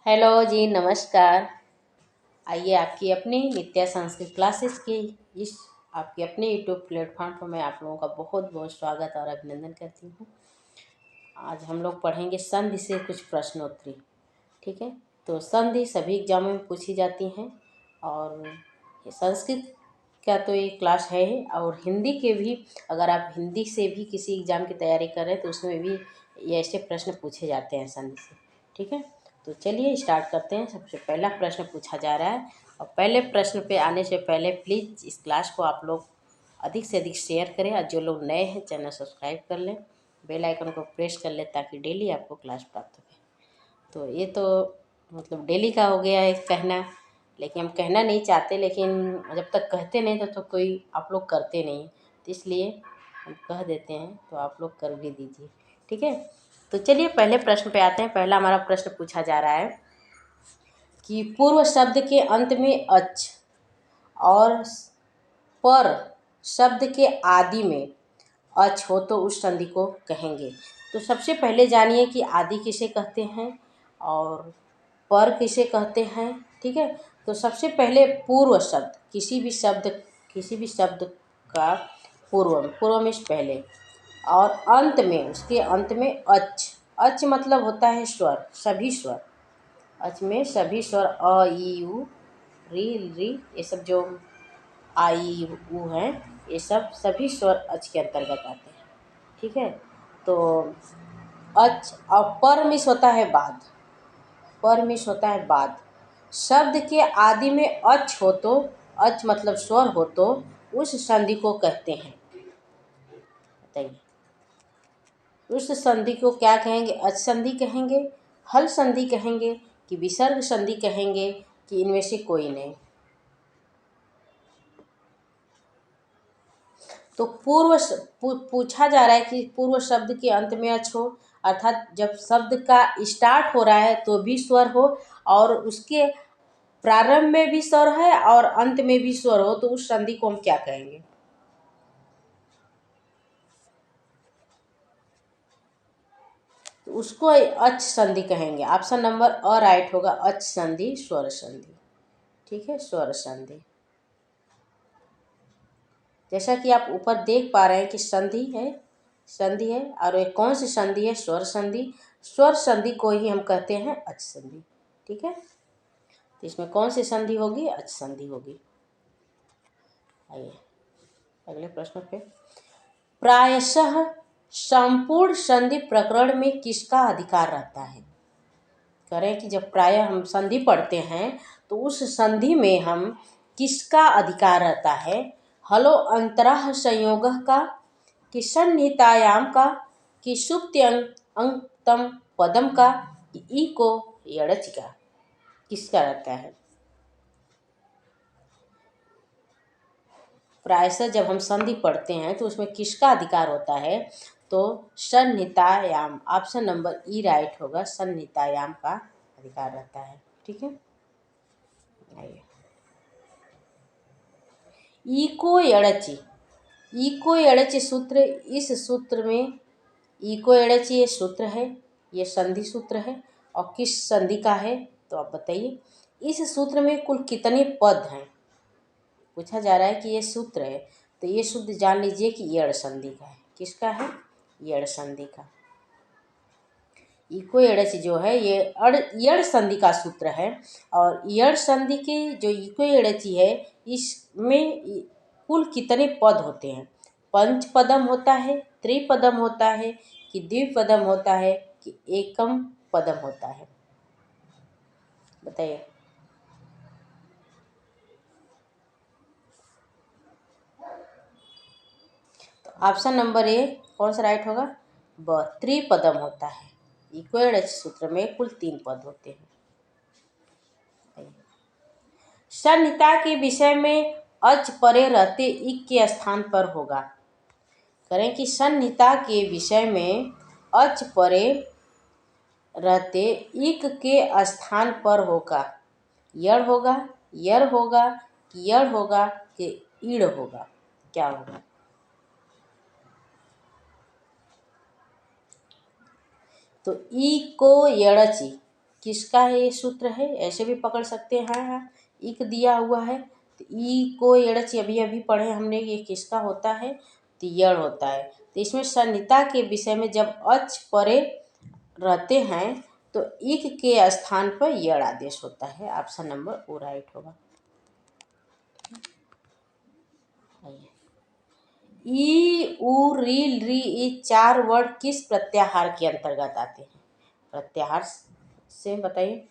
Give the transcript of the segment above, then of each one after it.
Hello जी, नमस्कार। आइए आपकी अपनी नित्य संस्कृत क्लासेस की इस आपके अपने यूट्यूब प्लेटफॉर्म पर मैं आप लोगों का बहुत बहुत स्वागत और अभिनंदन करती हूँ। आज हम लोग पढ़ेंगे संधि से कुछ प्रश्नोत्तरी। ठीक है, तो संधि सभी एग्जामों में पूछी जाती हैं और ये संस्कृत का तो ये क्लास है ही, और हिंदी के भी अगर आप हिंदी से भी किसी एग्ज़ाम की तैयारी कर रहे हैं तो उसमें भी ये ऐसे प्रश्न पूछे जाते हैं संधि से। ठीक है, तो चलिए स्टार्ट करते हैं। सबसे पहला प्रश्न पूछा जा रहा है, और पहले प्रश्न पे आने से पहले प्लीज़ इस क्लास को आप लोग अधिक से अधिक शेयर करें, और जो लोग नए हैं चैनल सब्सक्राइब कर लें, बेल आइकन को प्रेस कर लें ताकि डेली आपको क्लास प्राप्त हो। तो ये तो मतलब डेली का हो गया है कहना, लेकिन हम कहना नहीं चाहते, लेकिन जब तक कहते नहीं तो कोई आप लोग करते नहीं, तो इसलिए हम कह देते हैं, तो आप लोग कर भी दीजिए। ठीक है, तो चलिए पहले प्रश्न पे आते हैं। पहला हमारा प्रश्न पूछा जा रहा है कि पूर्व शब्द के अंत में अच और पर शब्द के आदि में अच हो तो उस संधि को कहेंगे। तो सबसे पहले जानिए कि आदि किसे कहते हैं और पर किसे कहते हैं। ठीक है, तो सबसे पहले पूर्व शब्द, किसी भी शब्द का पूर्व में पहले, और अंत में, उसके अंत में अच। अच मतलब होता है स्वर, सभी स्वर। अच में सभी स्वर अ ई उ री री, ये सब जो आ ई उ हैं, ये सब सभी स्वर अच के अंतर्गत आते हैं। ठीक है, तो अच और पर मिस होता है बाद, पर मिस होता है बाद। शब्द के आदि में अच हो तो, अच मतलब स्वर हो तो उस संधि को कहते हैं। बताइए, उस संधि को क्या कहेंगे? अच संधि कहेंगे, हल संधि कहेंगे, कि विसर्ग संधि कहेंगे, कि इनमें से कोई नहीं। तो पूछा जा रहा है कि पूर्व शब्द के अंत में अच हो, अर्थात जब शब्द का स्टार्ट हो रहा है तो भी स्वर हो, और उसके प्रारंभ में भी स्वर है और अंत में भी स्वर हो, तो उस संधि को हम क्या कहेंगे? तो उसको अच संधि कहेंगे। ऑप्शन नंबर अ राइट होगा, अच संधि, स्वर संधि। ठीक है, स्वर संधि। जैसा कि आप ऊपर देख पा रहे हैं कि संधि है, और ये कौन सी संधि है? स्वर संधि। स्वर संधि को ही हम कहते हैं अच संधि। ठीक है, तो इसमें कौन सी संधि होगी? अच संधि होगी। आइए अगले प्रश्न पे। प्रायशः संपूर्ण संधि प्रकरण में किसका अधिकार रहता है? करें कि जब प्रायः हम संधि पढ़ते हैं तो उस संधि में हम किसका अधिकार रहता है? हलो अंतरः संयोगः का, कि सन्निहितायाम का, कि सुप्ति अंतम पदम का, कि ई को यड़च का, किसका रहता है? प्रायशः जब हम संधि पढ़ते हैं तो उसमें किसका अधिकार होता है? तो सन्निहितायाम, ऑप्शन नंबर ई राइट होगा, सन्निहितायाम का अधिकार रहता है। ठीक है, आइए इको एड़ची। इको एड़ची सूत्र, इस सूत्र में इको एड़ची ये सूत्र है, ये संधि सूत्र है, और किस संधि का है? तो आप बताइए। इस सूत्र में कुल कितने पद हैं? पूछा जा रहा है कि ये सूत्र है, तो ये सूत्र जान लीजिए कि यड़ संधि का है। किसका है? यड़ संधि का। इको एड़च जो है ये यड़ संधि का सूत्र है, और यड़ संधि की जो इको एड़ची है, इसमें कुल कितने पद होते हैं? पंचपदम होता है, त्रिपदम होता है, कि द्विपदम होता है, कि एकम पदम होता है? बताइए। तो ऑप्शन नंबर ए कौन सा राइट होगा? ब, त्रिपदम होता है। इको एड़च सूत्र में कुल 3 पद होते हैं। सन्निहिता के विषय में अच परे रहते इक के स्थान पर होगा। करें कि सन्निहिता के विषय में अच परे रहते इक के स्थान पर होगा। यड़ होगा, यर होगा, कि यड़ होगा, कि ईड़ होगा? क्या होगा? तो ई को यड़ची किसका है ये सूत्र है, ऐसे भी पकड़ सकते हैं। हाँ, इक दिया हुआ है तो ई को एड़च अभी अभी पढ़े हमने, ये किसका होता है, तो यड़ होता है। तो इसमें संहिता के विषय में जब अच परे रहते हैं तो इक के स्थान पर यड़ आदेश होता है। ऑप्शन नंबर ओ राइट होगा। ई उ री री ये 4 वर्ड किस प्रत्याहार के अंतर्गत आते हैं? प्रत्याहार से बताइए।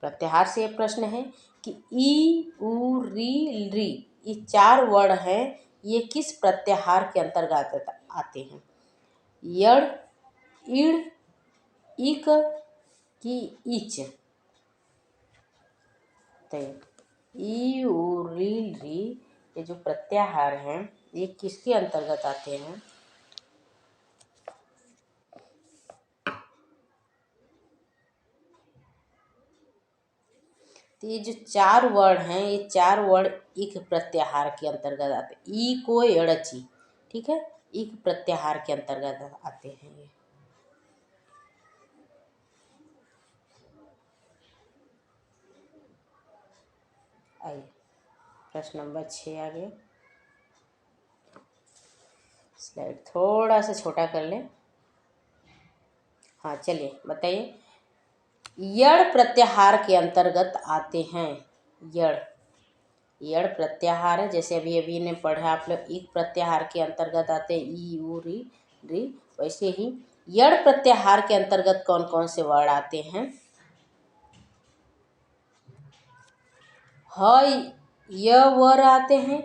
प्रत्याहार से ये प्रश्न है कि ई उ री री ये 4 वर्ड हैं, ये किस प्रत्याहार के अंतर्गत आते हैं? यड़, इड़, इक कि इच? तो ई उ री री ये जो प्रत्याहार हैं ये किसके अंतर्गत आते हैं? तो ये जो 4 वर्ड हैं, ये 4 वर्ड इक प्रत्याहार के अंतर्गत आते हैं। ई को एड़ची, ठीक है, इक प्रत्याहार के अंतर्गत आते हैं ये। आइए प्रश्न नंबर 6 आ गया। स्लाइड थोड़ा सा छोटा कर लें। हाँ चलिए बताइए। यड़ प्रत्याहार के अंतर्गत आते हैं। यड़, यड़ प्रत्याहार है, जैसे अभी अभी ने पढ़ा आप लोग, इक प्रत्याहार के अंतर्गत आते हैं ई उ री री, वैसे ही यड़ प्रत्याहार के अंतर्गत कौन कौन से वर्ड आते हैं? ह य वर आते हैं,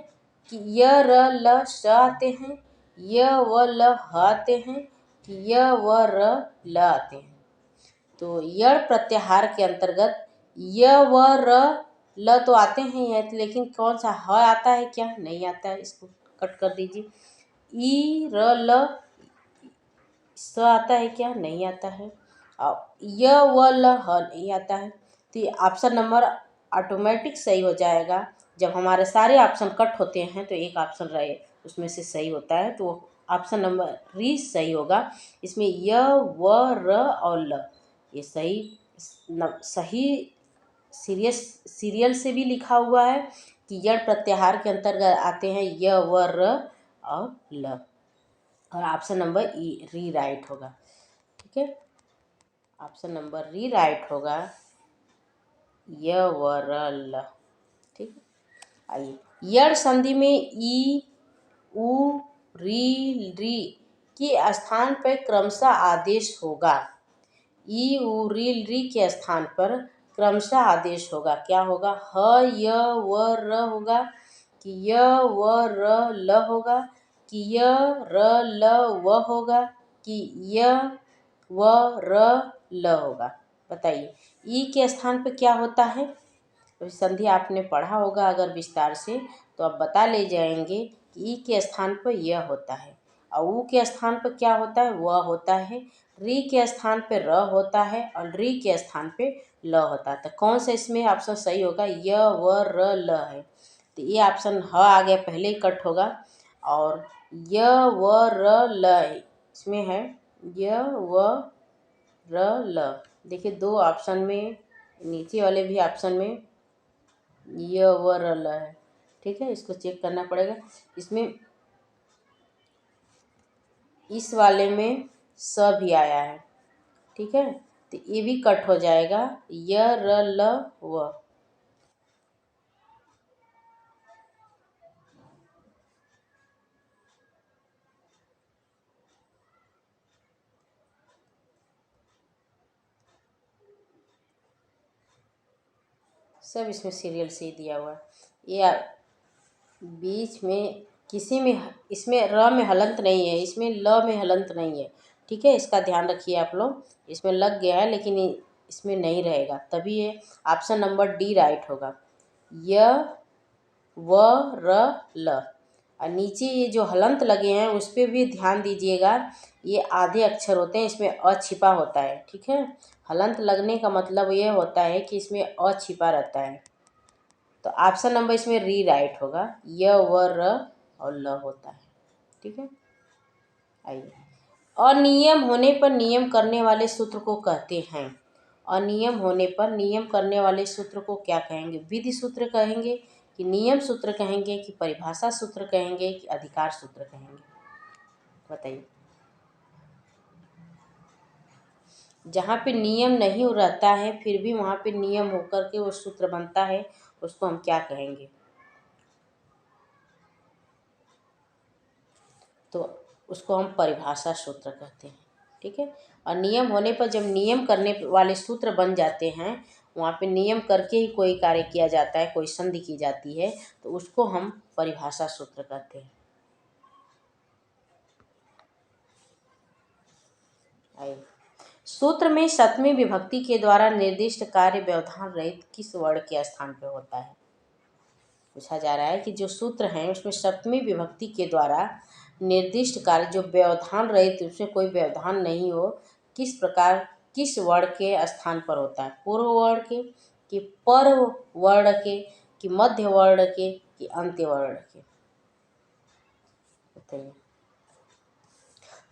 कि य र ल श आते हैं, य व ल ह आते हैं, कि य व र ल आते हैं। तो यड़ प्रत्याहार के अंतर्गत य व र ल तो आते हैं ये, लेकिन कौन सा ह आता है क्या? नहीं आता है, इसको कट कर दीजिए। ई र ल स आता है क्या? नहीं आता है। य व ल ह नहीं आता है। तो ये ऑप्शन नंबर ऑटोमेटिक सही हो जाएगा। जब हमारे सारे ऑप्शन कट होते हैं तो एक ऑप्शन रहे उसमें से सही होता है, तो ऑप्शन नंबर री सही होगा। इसमें य व र और ल ये सही सीरियल से भी लिखा हुआ है कि यड़ प्रत्याहार के अंतर्गत आते हैं य व र और ल, और ऑप्शन नंबर ई री राइट होगा। ठीक है, ऑप्शन नंबर री राइट होगा, य व र ल। ठीक है, आइए यड़ संधि में ई उ री री के स्थान पर क्रमशः आदेश होगा। ई उ री री के स्थान पर क्रमशः आदेश होगा। क्या होगा? ह य व र होगा, कि य व र ल होगा, कि य र ल व होगा, कि य व र ल होगा? बताइए ई के स्थान पे क्या होता है? तो संधि आपने पढ़ा होगा अगर विस्तार से, तो आप बता ले जाएंगे कि ई के स्थान पर यह होता है, और ऊ के स्थान पर क्या होता है? वह होता है। री के स्थान पे र होता है और री के स्थान पे ल होता है। तो कौन सा इसमें ऑप्शन सही होगा? य व र ल है, तो ये ऑप्शन ह आ गया, पहले ही कट होगा। और य व र ल इसमें है य व र ल। देखिए दो ऑप्शन में, नीचे वाले भी ऑप्शन में य व र ल है। ठीक है, इसको चेक करना पड़ेगा। इसमें इस वाले में स भी आया है। ठीक है, तो ये भी कट हो जाएगा, य र ल व। सब इसमें सीरियल से ही दिया हुआ है। ये बीच में किसी में, इसमें र में हलंत नहीं है, इसमें ल में हलंत नहीं है। ठीक है, इसका ध्यान रखिए आप लोग। इसमें लग गया है लेकिन इसमें नहीं रहेगा, तभी ये ऑप्शन नंबर डी राइट होगा, य व र ल। और नीचे ये जो हलंत लगे हैं उस पर भी ध्यान दीजिएगा, ये आधे अक्षर होते हैं, इसमें अ छिपा होता है। ठीक है, हलंत लगने का मतलब ये होता है कि इसमें अ छिपा रहता है। तो ऑप्शन नंबर इसमें री राइट होगा, य व र और ल होता है। ठीक है, आइए अनियम होने पर नियम करने वाले सूत्र को कहते हैं। अनियम होने पर नियम करने वाले सूत्र को क्या कहेंगे? विधि सूत्र कहेंगे कि नियम सूत्र कहेंगे कि परिभाषा सूत्र कहेंगे कि अधिकार सूत्र कहेंगे? बताइए। जहाँ पे नियम नहीं रहता है फिर भी वहाँ पे नियम होकर के वो सूत्र बनता है, उसको हम क्या कहेंगे? तो उसको हम परिभाषा सूत्र कहते हैं। ठीक है। और नियम होने पर जब नियम करने वाले सूत्र बन जाते हैं, वहाँ पे नियम करके ही कोई कार्य किया जाता है, कोई संधि की जाती है, तो उसको हम परिभाषा सूत्र कहते हैं। आइए, सूत्र में सप्तमी विभक्ति के द्वारा निर्दिष्ट कार्य व्यवधान रहित किस वर्ण के स्थान पर होता है? पूछा जा रहा है कि जो सूत्र हैं उसमें सप्तमी विभक्ति के द्वारा निर्दिष्ट कार्य जो व्यवधान रहित, उसमें कोई व्यवधान नहीं हो, किस प्रकार किस वर्ण के स्थान पर होता है? पूर्व वर्ण के, कि पर वर्ण के, कि मध्य वर्ण के, कि अंत्य वर्ण के? बताइए।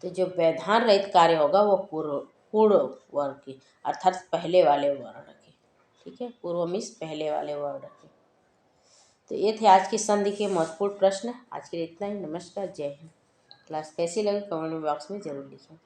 तो जो व्यवधान रहित कार्य होगा वो पूर्व वर्ण के, अर्थात पहले वाले वर्ण के। ठीक है, पूर्व मीन्स पहले वाले वर्ण के। तो ये थे आज की संधि के महत्वपूर्ण प्रश्न। आज के लिए इतना ही। नमस्कार, जय हिंद। क्लास कैसी लगी कमेंट बॉक्स में ज़रूर लिखें।